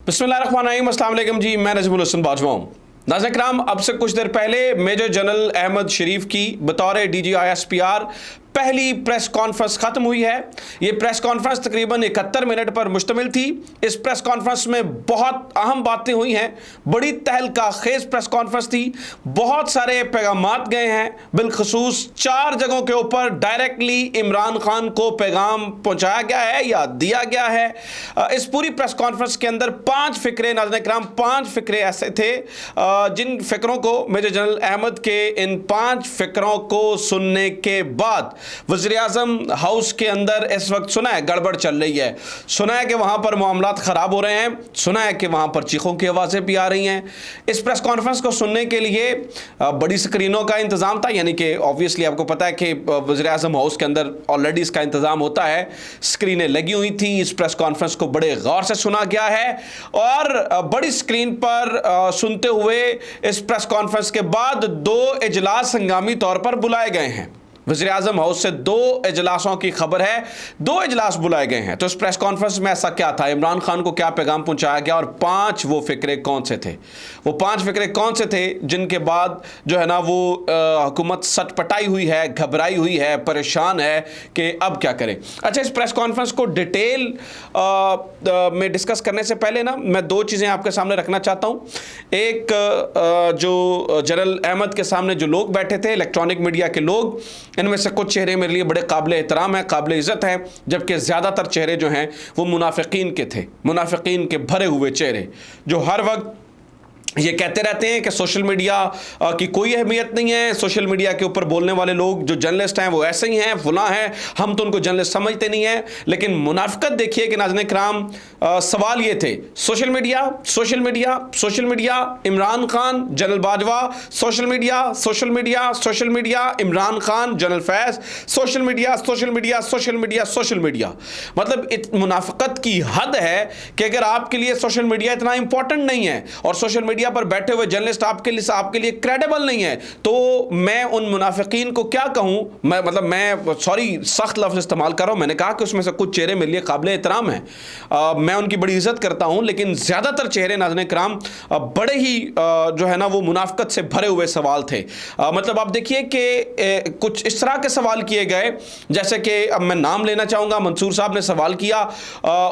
बिस्मिल्लाहिर्रहमानिर्रहीम, अस्सलाम वालेकुम जी। मैं नजमुल हसन बाजवा हूँ। नाज़रीन किराम, अब से कुछ देर पहले मेजर जनरल अहमद शरीफ की बतौर DGISPR पहली प्रेस कॉन्फ्रेंस खत्म हुई है। ये प्रेस कॉन्फ्रेंस तकरीबन 71 मिनट पर मुश्तमिल थी। इस प्रेस कॉन्फ्रेंस में बहुत अहम बातें हुई हैं। बड़ी तहलका खेज प्रेस कॉन्फ्रेंस थी। बहुत सारे पैगामात गए हैं। बिलखसूस 4 जगहों के ऊपर डायरेक्टली इमरान खान को पैगाम पहुंचाया गया है या दिया गया है। इस पूरी प्रेस कॉन्फ्रेंस के अंदर 5 फिक्रे, नाज़रीन किराम 5 फिक्रे ऐसे थे जिन फिक्रों को मेजर जनरल अहमद के इन 5 फिक्रों को सुनने के बाद वज़ीर-ए-आज़म हाउस के अंदर इस वक्त सुना है गड़बड़ चल रही है, सुना है कि वहां पर मामलात खराब हो रहे हैं, सुना है कि वहां पर चीखों की आवाज़ें भी आ रही हैं। इस प्रेस कॉन्फ्रेंस को सुनने के लिए बड़ी स्क्रीनों का इंतज़ाम था, यानी कि ऑब्वियसली आपको पता है कि वज़ीर-ए-आज़म हाउस के अंदर ऑलरेडी इसका इंतज़ाम होता है। स्क्रीनें लगी हुई थी। इस प्रेस कॉन्फ्रेंस को बड़े गौर से सुना गया है और बड़ी स्क्रीन पर सुनते हुए इस प्रेस कॉन्फ्रेंस के बाद 2 इजलास हंगामी तौर पर बुलाए गए हैं। वज़ीर-ए-आज़म हाउस से 2 इजलासों की खबर है, 2 इजलास बुलाए गए हैं। तो इस प्रेस कॉन्फ्रेंस में ऐसा क्या था, इमरान खान को क्या पैगाम पहुंचाया गया और 5 वो फिक्रे कौन से थे, वो 5 फिक्रे कौन से थे जिनके बाद जो है ना वो हुकूमत सटपटाई हुई है, घबराई हुई है, परेशान है कि अब क्या करें। अच्छा, इस प्रेस कॉन्फ्रेंस को डिटेल में डिस्कस करने से पहले ना मैं 2 चीज़ें आपके सामने रखना चाहता हूँ। एक जो जनरल अहमद के सामने जो लोग बैठे थे, इलेक्ट्रॉनिक मीडिया के लोग, इनमें से कुछ चेहरे मेरे लिए बड़े काबिल एहतराम हैं, काबिल इज़्ज़त हैं, जबकि ज़्यादातर चेहरे जो हैं वो मुनाफिकीन के थे, मुनाफिकीन के भरे हुए चेहरे जो हर वक्त ये कहते रहते हैं कि सोशल मीडिया की कोई अहमियत नहीं है, सोशल मीडिया के ऊपर बोलने वाले लोग जो जर्नलिस्ट हैं वो ऐसे ही हैं, फलां हैं, हम तो उनको जर्नलिस्ट समझते नहीं हैं। लेकिन मुनाफिकत देखिए कि नाज़रीन किराम, सवाल ये थे, social media social media social media, Imran Khan, general Bajwa, social media social media social media, Imran Khan, general Faiz, social media social media social media social media. मतलब मुनाफिकत की हद है कि अगर आपके लिए सोशल मीडिया इतना इंपॉर्टेंट नहीं है और सोशल मीडिया पर बैठे हुए जर्नलिस्ट आपके लिए क्रेडिबल नहीं है, तो मैं उन मुनाफिकीन को क्या कहूं। मैं सॉरी सख्त लफ्ज़ इस्तेमाल कर रहा हूं। मैंने कहा कि उसमें से कुछ चेहरे मेरे लिए काबिल एहतराम हैं, मैं उनकी बड़ी इज्जत करता हूं, लेकिन ज़्यादातर चेहरे नाज़रीन किराम बड़े ही जो है ना वो मुनाफिकत से भरे हुए सवाल थे। मतलब आप देखिए कि कुछ इस तरह के सवाल किए गए, जैसे कि अब मैं नाम लेना चाहूँगा, मंसूर साहब ने सवाल किया।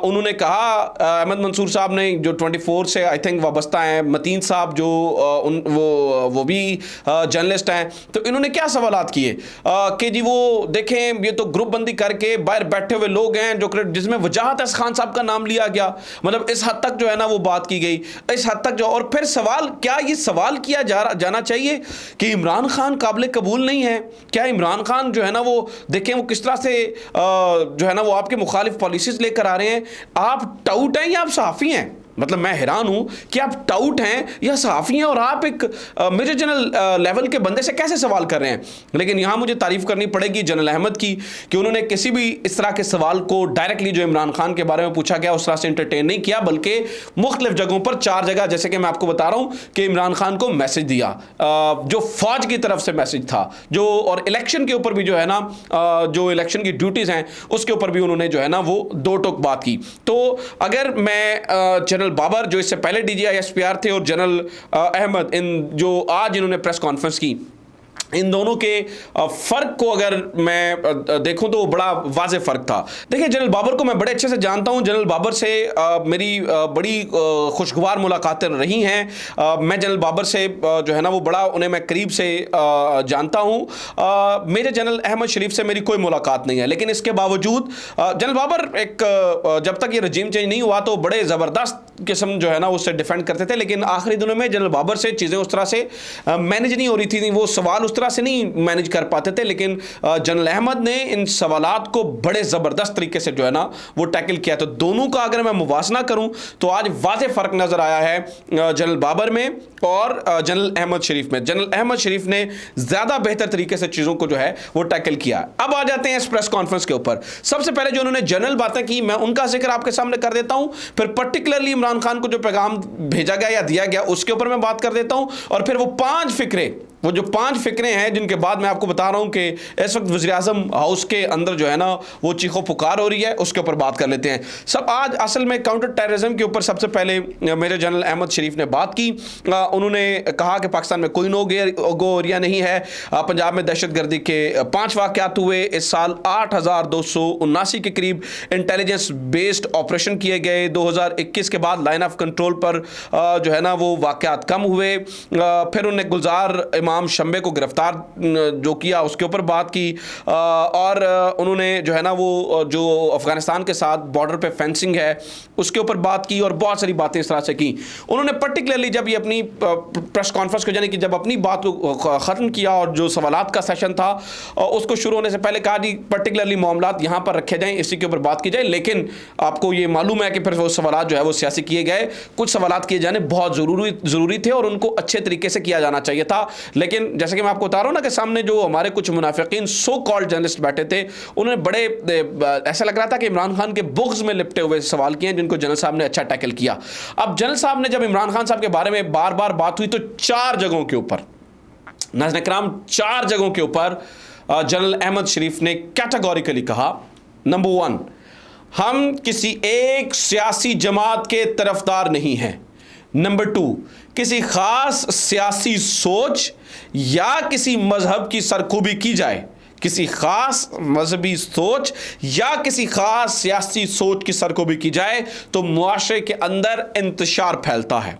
उन्होंने कहा, अहमद मंसूर साहब ने, जो 24 से आई थिंक वाबस्ता हैं, मतीन साहब जो वो भी जर्नलिस्ट हैं, तो इन्होंने क्या सवालात किए कि जी वो देखें ये तो ग्रुप बंदी करके बाहर बैठे हुए लोग हैं जो जिसमें वजाहत है खान साहब का नाम लिया गया। मतलब इस हद तक जो है ना वो बात की गई, इस हद तक जो, और फिर सवाल, क्या ये सवाल किया जाना चाहिए कि इमरान खान काबिल कबूल नहीं है? क्या इमरान खान जो है ना वो देखें वो किस तरह से जो है ना वो आपके मुखालिफ पॉलिसीज लेकर आ रहे हैं। आप टाउट हैं या आप सहाफ़ी हैं? मतलब मैं हैरान हूं कि आप टाउट हैं या सहाफ़ी हैं और आप एक मेजर जनरल लेवल के बंदे से कैसे सवाल कर रहे हैं। लेकिन यहां मुझे तारीफ करनी पड़ेगी जनरल अहमद की कि उन्होंने किसी भी इस तरह के सवाल को डायरेक्टली जो इमरान खान के बारे में पूछा गया उस तरह से इंटरटेन नहीं किया, बल्कि मुख्तलिफ जगहों पर 4 जगह, जैसे कि मैं आपको बता रहा हूं कि इमरान खान को मैसेज दिया, जो फौज की तरफ से मैसेज था, जो और इलेक्शन के ऊपर भी जो है ना जो इलेक्शन की ड्यूटीज़ हैं उसके ऊपर भी उन्होंने जो है ना वो 2 टोक बात की। तो अगर मैं जनरल बाबर जो इससे पहले DGISPR थे और जनरल अहमद, इन जो आज इन्होंने प्रेस कॉन्फ्रेंस की, इन दोनों के फ़र्क को अगर मैं देखूं तो बड़ा वाज़ेह फ़र्क था। देखिए, जनरल बाबर को मैं बड़े अच्छे से जानता हूं। जनरल बाबर से मेरी बड़ी खुशगवार मुलाकातें रही हैं। मैं जनरल बाबर से जो है ना वो बड़ा उन्हें मैं करीब से जानता हूं। मेजर जनरल अहमद शरीफ से मेरी कोई मुलाकात नहीं है, लेकिन इसके बावजूद जनरल बाबर एक जब तक ये रजीम चेंज नहीं हुआ तो बड़े ज़बरदस्त किस्म जो है ना उससे डिफेंड करते थे, लेकिन आखिरी दिनों में जनरल बाबर से चीज़ें उस तरह से मैनेज नहीं हो रही थी, वो सवाल उस तरह से नहीं मैनेज कर पाते थे। लेकिन जनरल अहमद ने इन सवालात को बड़े ज़बरदस्त तरीके से जो है ना वो टैकल किया। तो दोनों का अगर मैं मुवाजना करूं तो आज वाज़ेह फ़र्क नज़र आया है जनरल बाबर में और जनरल अहमद शरीफ में। जनरल अहमद शरीफ ने ज़्यादा बेहतर तरीके से चीज़ों को जो है वो टैकल किया। अब आ जाते हैं इस प्रेस कॉन्फ्रेंस के ऊपर। सबसे पहले जो उन्होंने जनरल बातें की मैं उनका जिक्र आपके सामने कर देता हूं, फिर पर्टिकुलरली इमरान खान को जो पैगाम भेजा गया या दिया गया उसके ऊपर मैं बात कर देता हूं, और फिर वो वो जो 5 फिक्रें हैं जिनके बाद मैं आपको बता रहा हूं कि इस वक्त वज़ीर-ए-आज़म हाउस के अंदर जो है ना वो चीखो पुकार हो रही है, उसके ऊपर बात कर लेते हैं। सब आज असल में काउंटर टेररिज्म के ऊपर सबसे पहले मेजर जनरल अहमद शरीफ ने बात की। उन्होंने कहा कि पाकिस्तान में कोई गो एरिया नहीं है। पंजाब में दहशतगर्दी के 5 वाक़यात हुए। इस साल 8,279 के करीब इंटेलिजेंस बेस्ड ऑपरेशन किए गए। 2021 के बाद लाइन ऑफ कंट्रोल पर जो है ना वो वाक़यात कम हुए। फिर उन्होंने गुलजार इमाम शम्बे को गिरफ्तार जो किया उसके ऊपर बात की। और उन्होंने जो है ना वो जो अफगानिस्तान के साथ बॉर्डर पे फेंसिंग है उसके ऊपर बात की और बहुत सारी बातें इस तरह से की। उन्होंने पर्टिकुलरली जब ये अपनी प्रेस कॉन्फ्रेंस को यानी कि जब अपनी बात को ख़त्म किया और जो सवालात का सेशन था उसको शुरू होने से पहले कहा जी पर्टिकुलरली मामलात यहाँ पर रखे जाएँ, इसी के ऊपर बात की जाए। लेकिन आपको ये मालूम है कि फिर वो सवालात जो है वो सियासी किए गए। कुछ सवालात किए जाने बहुत ज़रूरी थे और उनको अच्छे तरीके से किया जाना चाहिए था। लेकिन जैसे कि मैं आपको बता रहा हूँ ना कि सामने जो हमारे कुछ मुनाफिकीन सो कॉल्ड जर्नलिस्ट बैठे थे उन्होंने बड़े ऐसा लग रहा था कि इमरान खान के बुग़्ज़ में लिपटे हुए सवाल किए जिनको जनरल साहब ने अच्छा टैकल किया। अब जनरल साहब ने जब इमरान खान साहब के बारे में बार बार बात हुई तो 4 जगहों के ऊपर नाज़रीन किराम 4 जगहों के ऊपर जनरल अहमद शरीफ ने कैटेगोरिकली कहा, नंबर 1, हम किसी एक सियासी जमात के तरफदार नहीं हैं। नंबर 2, किसी खास सियासी सोच या किसी मजहब की सरखूबी की जाए, किसी खास मजहबी सोच या किसी खास सियासी सोच की सरखूबी की जाए तो मुआशरे के अंदर इंतशार फैलता है।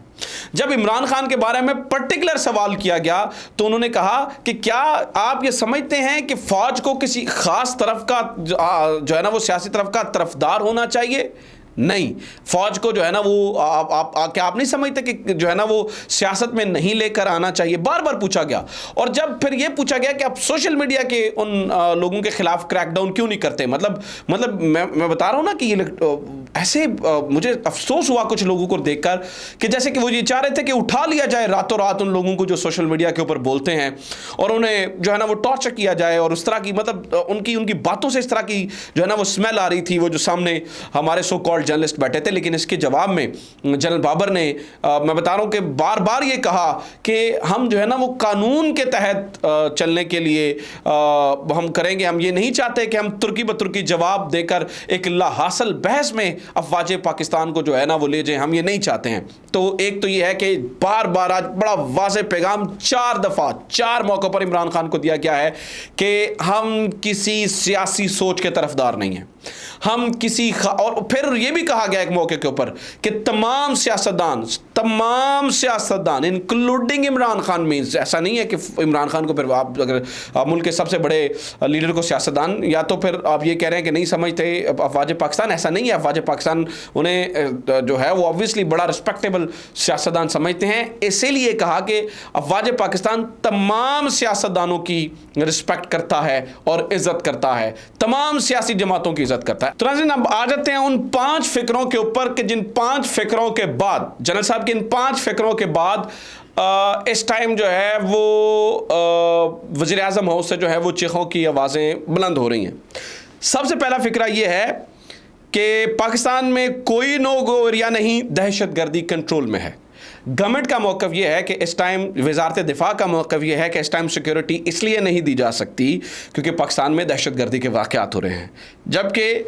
जब इमरान खान के बारे में पर्टिकुलर सवाल किया गया तो उन्होंने कहा कि क्या आप ये समझते हैं कि फौज को किसी खास तरफ का जो है ना वो सियासी तरफ का तरफदार होना चाहिए? नहीं, फौज को जो है ना वो क्या आप नहीं समझते कि जो है ना वो सियासत में नहीं लेकर आना चाहिए? बार बार पूछा गया। और जब फिर ये पूछा गया कि आप सोशल मीडिया के उन लोगों के खिलाफ क्रैकडाउन क्यों नहीं करते, मतलब मैं बता रहा हूँ ना कि ये ऐसे मुझे अफसोस हुआ कुछ लोगों को देखकर कि जैसे कि वो ये चाह रहे थे कि उठा लिया जाए रातों रात उन लोगों को जो सोशल मीडिया के ऊपर बोलते हैं और उन्हें जो है ना वो टॉर्चर किया जाए और उस तरह की मतलब उनकी बातों से इस तरह की जो है ना वो स्मेल आ रही थी वो जो सामने हमारे सो कॉल्ड जर्नलिस्ट बैठे थे। लेकिन इसके जवाब में जनरल बाबर ने मैं बता रहा हूं कि बार बार ये कहा कि हम जो है ना वो कानून के तहत चलने के लिए हम करेंगे। हम ये नहीं चाहते कि हम तुर्की बतुर्की जवाब देकर एक लाहासिल बहस में अफवाज पाकिस्तान को जो है ना वो ले जाए, हम ये नहीं चाहते हैं। तो एक तो ये है कि बार बार आज बड़ा वाज़ेह पैगाम 4 दफ़ा 4 मौक़ों पर इमरान खान को दिया गया है कि हम किसी सियासी सोच के तरफदार नहीं हैं, हम किसी और फिर ये भी कहा गया एक मौके के ऊपर कि तमाम सियासतदान इंक्लूडिंग इमरान खान मीन्स ऐसा नहीं है कि इमरान खान को फिर आप अगर मुल्क के सबसे बड़े लीडर को सियासतदान या तो फिर आप ये कह रहे हैं कि नहीं समझते अफवाज पाकिस्तान, ऐसा नहीं है। अफवाज पाकिस्तान उन्हें जो है वो ऑब्वियसली बड़ा रिस्पेक्टेबल सियासतदान समझते हैं, इसीलिए कहा कि अफवाज पाकिस्तान तमाम सियासतदानों की रिस्पेक्ट करता है और इज़्ज़त करता है, तमाम सियासी जमातों की इज़्ज़त करता है। तो नाज़रीन अब आ जाते हैं उन 5 फिक्रों के ऊपर कि जिन 5 फिक्रों के बाद जनरल साहब के इन 5 फिक्रों के बाद इस टाइम जो है वो वज़ीर-ए-आज़म हाउस से जो है वो चीखों की आवाज़ें बुलंद हो रही हैं। सबसे पहला फिक्रा ये है कि पाकिस्तान में कोई नो गो एरिया नहीं, दहशतगर्दी कंट्रोल में है। गवर्नमेंट का मौक़िफ़ ये है कि इस टाइम वज़ारत दिफ़ा का मौक़िफ़ ये है कि इस टाइम सिक्योरिटी इसलिए नहीं दी जा सकती क्योंकि पाकिस्तान में दहशतगर्दी के वाक़यात हो रहे हैं। जबकि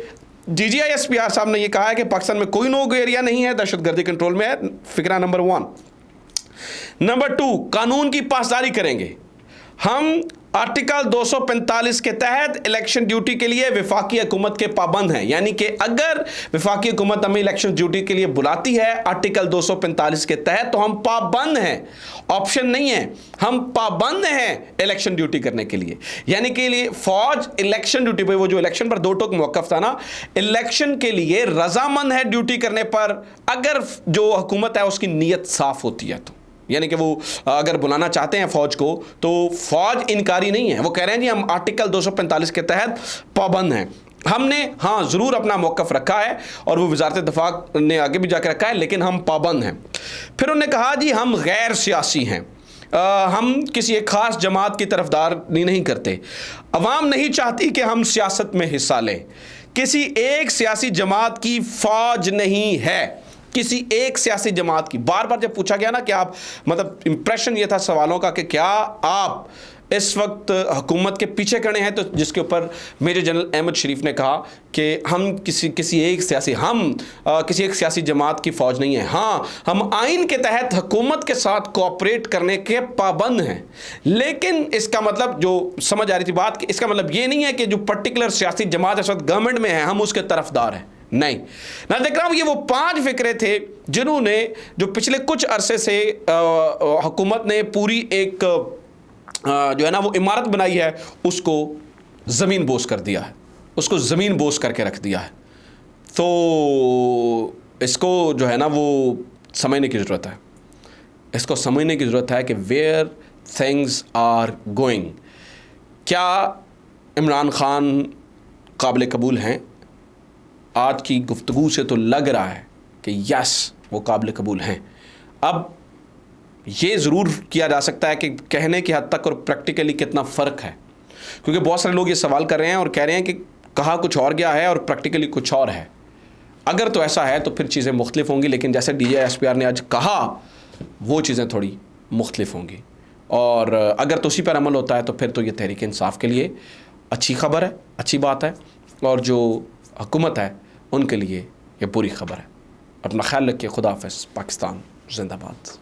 DGI-SPR साहब ने यह कहा है कि पाकिस्तान में कोई नो गो एरिया नहीं है, दहशतगर्दी कंट्रोल में है। फिक्रा नंबर 1। नंबर 2, कानून की पासदारी करेंगे। हम आर्टिकल 245 के तहत इलेक्शन ड्यूटी के लिए वफाकी हुकूमत के पाबंद हैं, यानी कि अगर वफाकी हुकूमत हमें इलेक्शन ड्यूटी के लिए बुलाती है आर्टिकल 245 के तहत तो हम पाबंद हैं, ऑप्शन नहीं है, हम पाबंद हैं इलेक्शन ड्यूटी करने के लिए। यानी कि लिए फौज इलेक्शन ड्यूटी पे, वो जो इलेक्शन पर 2 टोक मौक़िफ़ था ना, इलेक्शन के लिए रजामंद है ड्यूटी करने पर अगर जो हुकूमत है उसकी नीयत साफ होती है तो, यानी कि वो अगर बुलाना चाहते हैं फ़ौज को तो फ़ौज इनकारी नहीं है, वो कह रहे हैं जी हम आर्टिकल 245 के तहत पाबंद हैं। हमने हाँ ज़रूर अपना मौक़िफ़ रखा है और वो वज़ारत दिफ़ा ने आगे भी जाकर रखा है, लेकिन हम पाबंद हैं। फिर उन्होंने कहा जी हम गैर सियासी हैं, हम किसी एक ख़ास जमात की तरफदारी नहीं करते, अवाम नहीं चाहती कि हम सियासत में हिस्सा लें, किसी एक सियासी जमात की फ़ौज नहीं है, किसी एक सियासी जमात की। बार बार जब पूछा गया ना कि आप, मतलब इंप्रेशन ये था सवालों का कि क्या आप इस वक्त हुकूमत के पीछे खड़े हैं, तो जिसके ऊपर मेजर जनरल अहमद शरीफ ने कहा कि हम किसी एक सियासी जमात की फ़ौज नहीं है। हाँ, हम आइन के तहत हुकूमत के साथ कोऑपरेट करने के पाबंद हैं, लेकिन इसका मतलब जो समझ आ रही थी बात कि इसका मतलब ये नहीं है कि जो पर्टिकुलर सियासी जमात इस वक्त गवर्नमेंट में है हम उसके तरफदार हैं। नहीं नाज़रीन, ये वो 5 फिक्रे थे जिन्होंने जो पिछले कुछ अरसे से हुकूमत ने पूरी एक जो है ना वो इमारत बनाई है उसको ज़मीन बोस कर दिया है, उसको ज़मीन बोस करके रख दिया है। तो इसको जो है ना वो समझने की ज़रूरत है, इसको समझने की ज़रूरत है कि वेयर थिंग्स आर गोइंग। क्या इमरान खान काबिल कबूल हैं? आज की गुफ्तगू से तो लग रहा है कि यस वो काबिल कबूल हैं। अब ये ज़रूर किया जा सकता है कि कहने की हद तक और प्रैक्टिकली कितना फ़र्क है, क्योंकि बहुत सारे लोग ये सवाल कर रहे हैं और कह रहे हैं कि कहा कुछ और गया है और प्रैक्टिकली कुछ और है। अगर तो ऐसा है तो फिर चीज़ें मुख्तलिफ होंगी, लेकिन जैसे DGI-SPR ने आज कहा वो चीज़ें थोड़ी मुख्तलिफ होंगी, और अगर तो उसी पर अमल होता है तो फिर तो ये तहरीक इंसाफ के लिए अच्छी खबर है, अच्छी बात है, और जो हुकूमत है उनके लिए ये बुरी खबर है। अपना ख्याल रखिए। खुदा हाफ़िज़। पाकिस्तान जिंदाबाद।